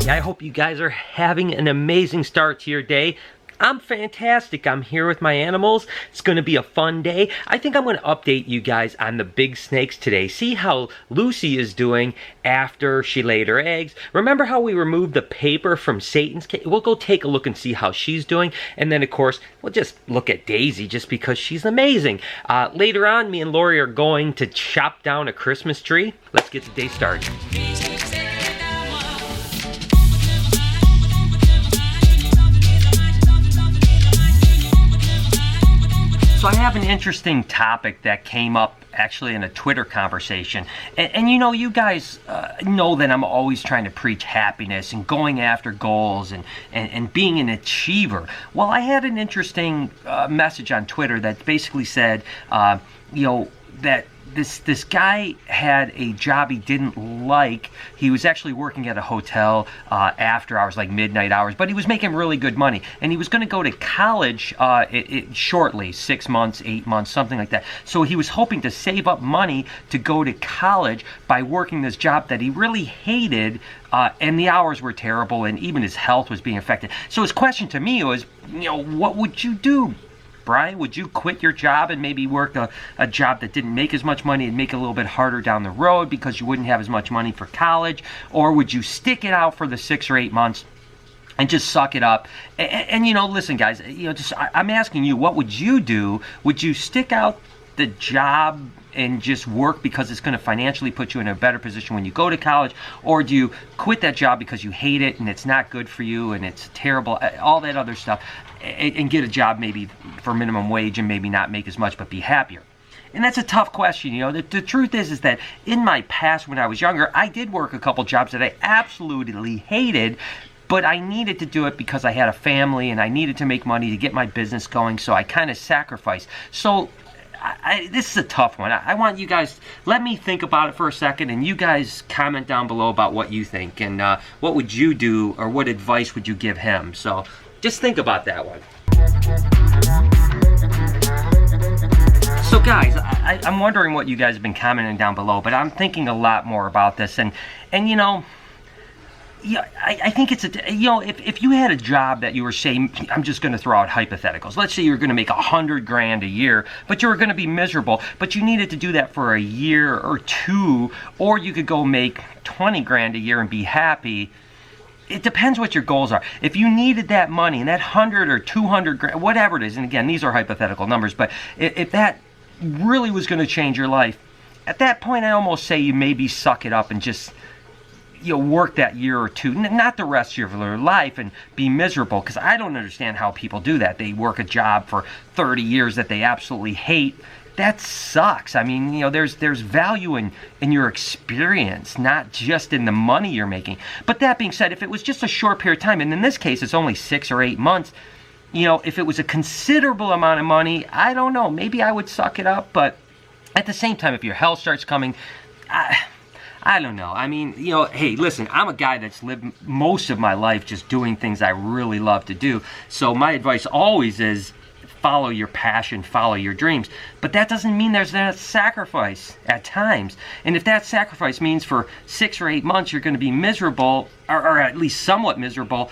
I hope you guys are having an amazing start to your day. I'm fantastic. I'm here with my animals. It's going to be a fun day. I think I'm going to update you guys on the big snakes today. See how Lucy is doing after she laid her eggs. Remember how we removed the paper from Satan's cage? We'll go take a look and see how she's doing. And then, of course, we'll just look at Daisy just because she's amazing. Later on, me and Lori are going to chop down a Christmas tree. Let's get the day started. So I have an interesting topic that came up actually in a Twitter conversation. And you know, you guys know that I'm always trying to preach happiness and going after goals and being an achiever. Well, I had an interesting message on Twitter that basically said, you know, that this guy had a job he didn't like. He was actually working at a hotel after hours, like midnight hours, but he was making really good money. And he was going to go to college shortly, 6 months, 8 months, something like that. So he was hoping to save up money to go to college by working this job that he really hated, and the hours were terrible, and even his health was being affected. So his question to me was, you know, what would you do, Brian? Would you quit your job and maybe work a job that didn't make as much money and make it a little bit harder down the road because you wouldn't have as much money for college? Or would you stick it out for the 6 or 8 months and just suck it up? And you know, listen, guys, you know, I'm asking you, what would you do? Would you stick out the job and just work because it's going to financially put you in a better position when you go to college? Or do you quit that job because you hate it and it's not good for you and it's terrible, all that other stuff, and get a job maybe for minimum wage and maybe not make as much but be happier? And that's a tough question. You know, the truth is that in my past when I was younger, I did work a couple jobs that I absolutely hated, but I needed to do it because I had a family and I needed to make money to get my business going, so I kind of sacrificed. So this is a tough one. I want you guys, let me think about it for a second, and you guys comment down below about what you think, and what would you do, or what advice would you give him? So just think about that one. So guys, I'm wondering what you guys have been commenting down below, but I'm thinking a lot more about this, and you know, yeah, I think it's you know, if you had a job that you were saying, I'm just going to throw out hypotheticals. Let's say you were going to make $100 grand a year, but you were going to be miserable, but you needed to do that for a year or two, or you could go make 20 grand a year and be happy. It depends what your goals are. If you needed that money and that 100 or 200 grand, whatever it is, and again, these are hypothetical numbers, but if that really was going to change your life, at that point, I almost say you maybe suck it up and just, you know, work that year or two, not the rest of your life, and be miserable, because I don't understand how people do that. They work a job for 30 years that they absolutely hate. That sucks. I mean, you know, there's value in your experience, not just in the money you're making. But that being said, if it was just a short period of time, and in this case it's only 6 or 8 months, you know, if it was a considerable amount of money, I don't know, maybe I would suck it up. But at the same time, if your health starts coming, I don't know. I mean, you know, hey, listen, I'm a guy that's lived most of my life just doing things I really love to do. So my advice always is follow your passion, follow your dreams. But that doesn't mean there's not sacrifice at times. And if that sacrifice means for 6 or 8 months you're going to be miserable, or at least somewhat miserable,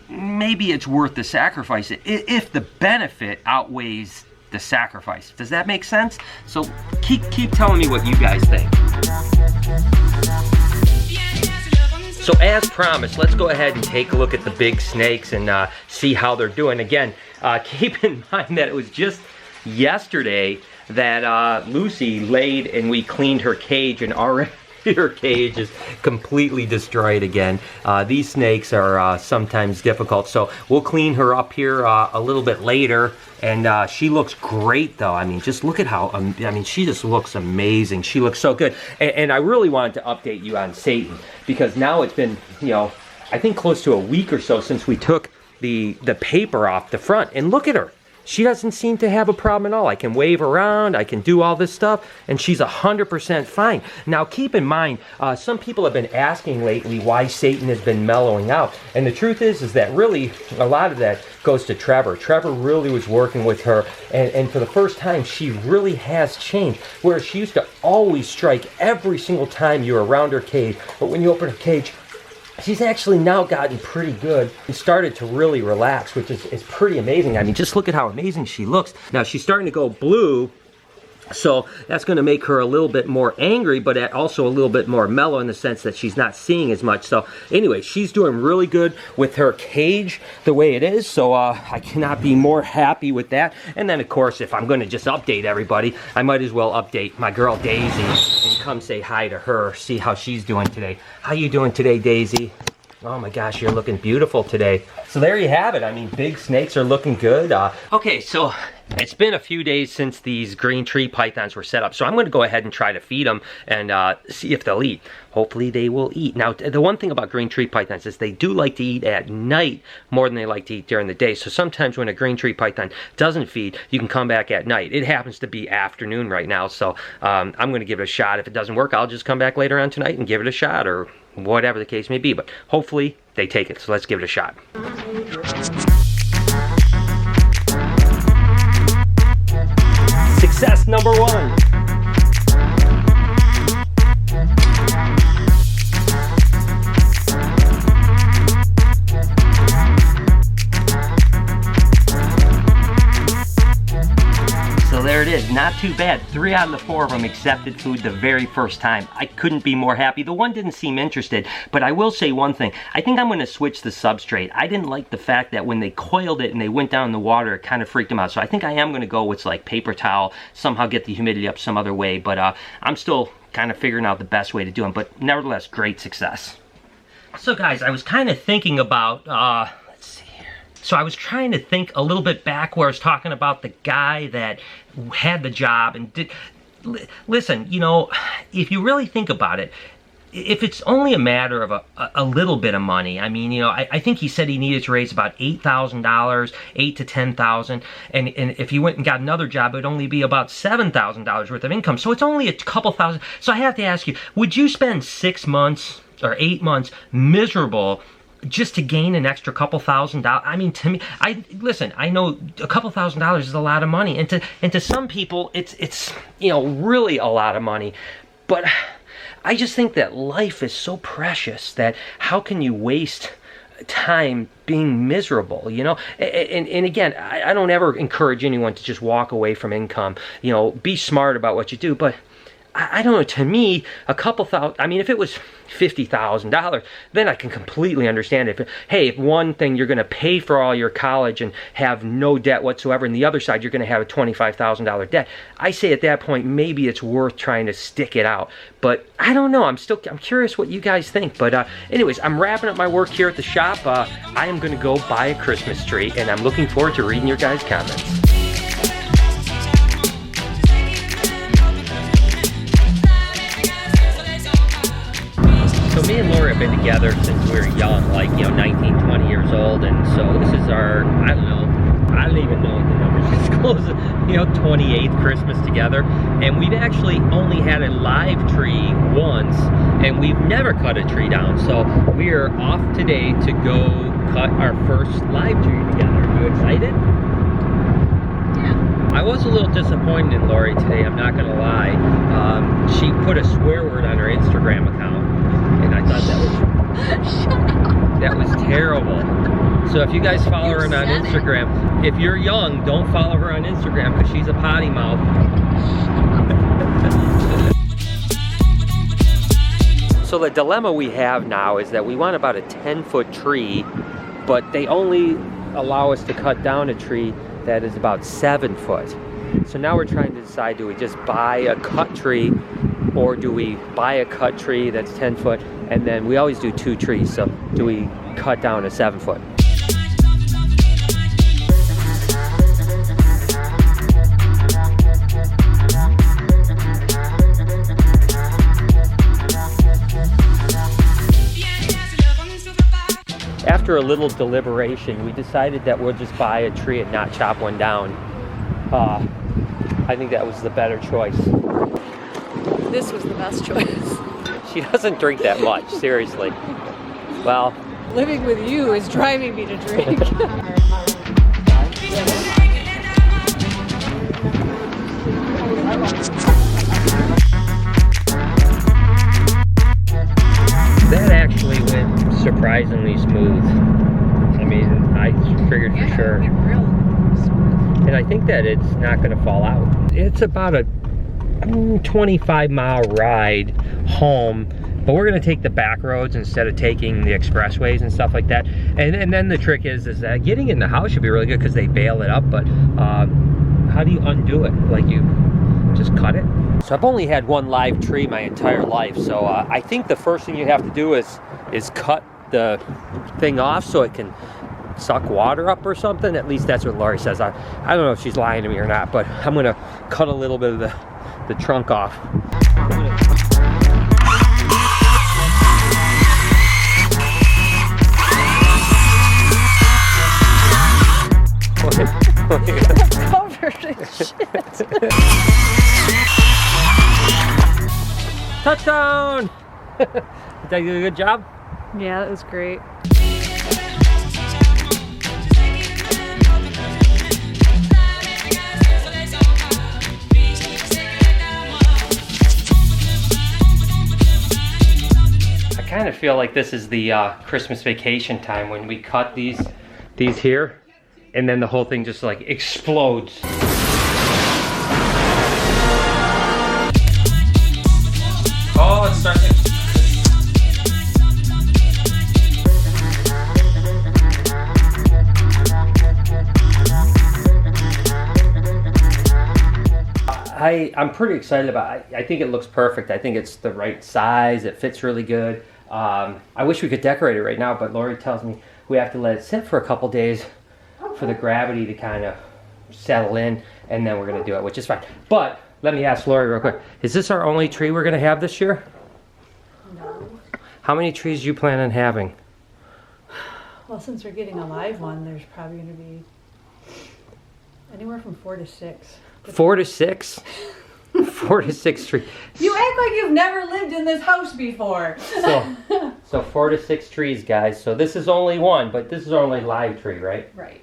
maybe it's worth the sacrifice if the benefit outweighs the sacrifice. Does that make sense? So keep telling me what you guys think. So as promised, let's go ahead and take a look at the big snakes and see how they're doing. Again, keep in mind that it was just yesterday that Lucy laid and we cleaned her cage, and already her cage is completely destroyed again. These snakes are sometimes difficult, so we'll clean her up here a little bit later. And she looks great, though. I mean, just look at how, I mean, she just looks amazing. She looks so good. And I really wanted to update you on Satan, because now it's been, you know, I think close to a week or so since we took the paper off the front. And look at her. She doesn't seem to have a problem at all. I can wave around, I can do all this stuff, and she's 100% fine. Now keep in mind, some people have been asking lately why Satan has been mellowing out. And the truth is that really a lot of that goes to Trevor. Trevor really was working with her, and for the first time she really has changed. Whereas she used to always strike every single time you were around her cage, but when you open her cage, she's actually now gotten pretty good and started to really relax, which is pretty amazing. I mean, just look at how amazing she looks. Now she's starting to go blue, so that's going to make her a little bit more angry, but also a little bit more mellow in the sense that she's not seeing as much. So anyway, she's doing really good with her cage the way it is, so I cannot be more happy with that. And then of course, if I'm going to just update everybody, I might as well update my girl Daisy and come say hi to her, see how she's doing today. How you doing today, Daisy? Oh my gosh, you're looking beautiful today. So there you have it. I mean, big snakes are looking good. Okay, so it's been a few days since these green tree pythons were set up, so I'm going to go ahead and try to feed them and see if they'll eat. Hopefully they will eat. Now, the one thing about green tree pythons is they do like to eat at night more than they like to eat during the day. So sometimes when a green tree python doesn't feed, you can come back at night. It happens to be afternoon right now, so I'm going to give it a shot. If it doesn't work, I'll just come back later on tonight and give it a shot, or whatever the case may be. But hopefully they take it, so let's give it a shot. Success number 1. So there it is, not too bad. 3 out of the 4 of them accepted food the very first time. I couldn't be more happy. The one didn't seem interested, but I will say one thing. I think I'm going to switch the substrate. I didn't like the fact that when they coiled it and they went down in the water, it kind of freaked them out. So I think I am going to go with like paper towel, somehow get the humidity up some other way, but I'm still kind of figuring out the best way to do them. But nevertheless, great success. So guys, I was kind of thinking about, so I was trying to think a little bit back where I was talking about the guy that had the job and did... Listen, you know, if you really think about it, if it's only a matter of a little bit of money, I mean, you know, I think he said he needed to raise about $8,000, $8,000 to $10,000, and if he went and got another job, it would only be about $7,000 worth of income. So it's only a couple thousand. So I have to ask you, would you spend 6 months or 8 months miserable just to gain an extra couple $1,000s? I mean, to me, listen, I know a couple $1,000s is a lot of money, and to some people, it's you know, really a lot of money. But I just think that life is so precious that how can you waste time being miserable, you know? And again, I don't ever encourage anyone to just walk away from income. You know, be smart about what you do, but I don't know, to me, a couple thousand, I mean, if it was $50,000, then I can completely understand it. If one thing you're going to pay for all your college and have no debt whatsoever, and the other side you're going to have a $25,000 debt, I say at that point, maybe it's worth trying to stick it out. But I don't know, I'm curious what you guys think. But anyways, I'm wrapping up my work here at the shop. I am going to go buy a Christmas tree, and I'm looking forward to reading your guys' comments. So me and Lori have been together since we were young, like, you know, 19, 20 years old, and so this is our, I don't even know what the numbers is close, you know, 28th Christmas together. And we've actually only had a live tree once, and we've never cut a tree down. So we're off today to go cut our first live tree together. Are you excited? Yeah. I was a little disappointed in Lori today, I'm not gonna lie. She put a swear word on her Instagram account, and I thought that was terrible. So if you guys follow her on Instagram, if you're young, don't follow her on Instagram because she's a potty mouth. So the dilemma we have now is that we want about a 10-foot tree, but they only allow us to cut down a tree that is about 7 foot. So now we're trying to decide, do we just buy a cut tree, or do we buy a cut tree that's 10 foot, and then we always do 2 trees, so do we cut down a 7 foot? After a little deliberation, we decided that we'll just buy a tree and not chop one down. I think that was the better choice. This was the best choice. She doesn't drink that much, seriously. Well, living with you is driving me to drink. that actually went surprisingly smooth. I mean, I figured for sure. Real smooth. And I think that it's not going to fall out. It's about a 25-mile ride home, but we're going to take the back roads instead of taking the expressways and stuff like that. And then the trick is that getting in the house should be really good because they bail it up, but how do you undo it? Like, you just cut it? So I've only had one live tree my entire life, so I think the first thing you have to do is cut the thing off so it can suck water up or something. At least that's what Lori says. I don't know if she's lying to me or not, but I'm going to cut a little bit of the trunk off. Covered in shit. Touchdown! Did I do a good job? Yeah, that was great. I kind of feel like this is the Christmas vacation time when we cut these here, and then the whole thing just like explodes. Oh, it's starting. I'm pretty excited about it. I think it looks perfect. I think it's the right size. It fits really good. I wish we could decorate it right now, but Lori tells me we have to let it sit for a couple days for the gravity to kind of settle in, and then we're going to do it, which is fine. But let me ask Lori real quick. Is this our only tree we're going to have this year? No. How many trees do you plan on having? Well, since we're getting a live one, there's probably going to be anywhere from 4 to 6. 4 to 6? 4 to 6 trees. You act like you've never lived in this house before. So 4 to 6 trees, guys. So this is only one, but this is our only live tree, right? Right.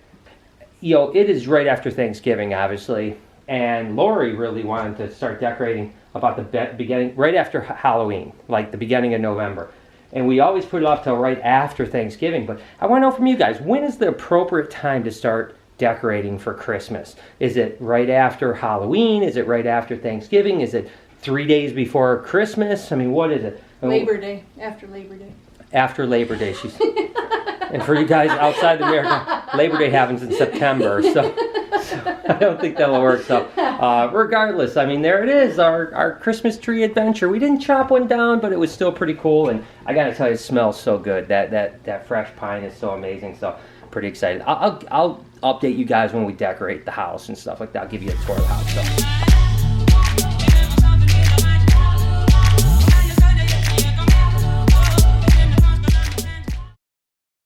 You know, it is right after Thanksgiving, obviously, and Lori really wanted to start decorating about the beginning, right after Halloween, like the beginning of November. And we always put it off till right after Thanksgiving, but I want to know from you guys, when is the appropriate time to start decorating for Christmas? Is it right after Halloween? Is it right after Thanksgiving? Is it 3 days before Christmas? I mean, what is it? Labor Day, after Labor Day. After Labor Day, she's. And for you guys outside of America, Labor Day happens in September, so I don't think that'll work. So regardless, I mean, there it is, our Christmas tree adventure. We didn't chop one down, but it was still pretty cool, and I gotta tell you, it smells so good. That fresh pine is so amazing, so pretty excited. I'll update you guys when we decorate the house and stuff like that. I'll give you a tour of the house. So.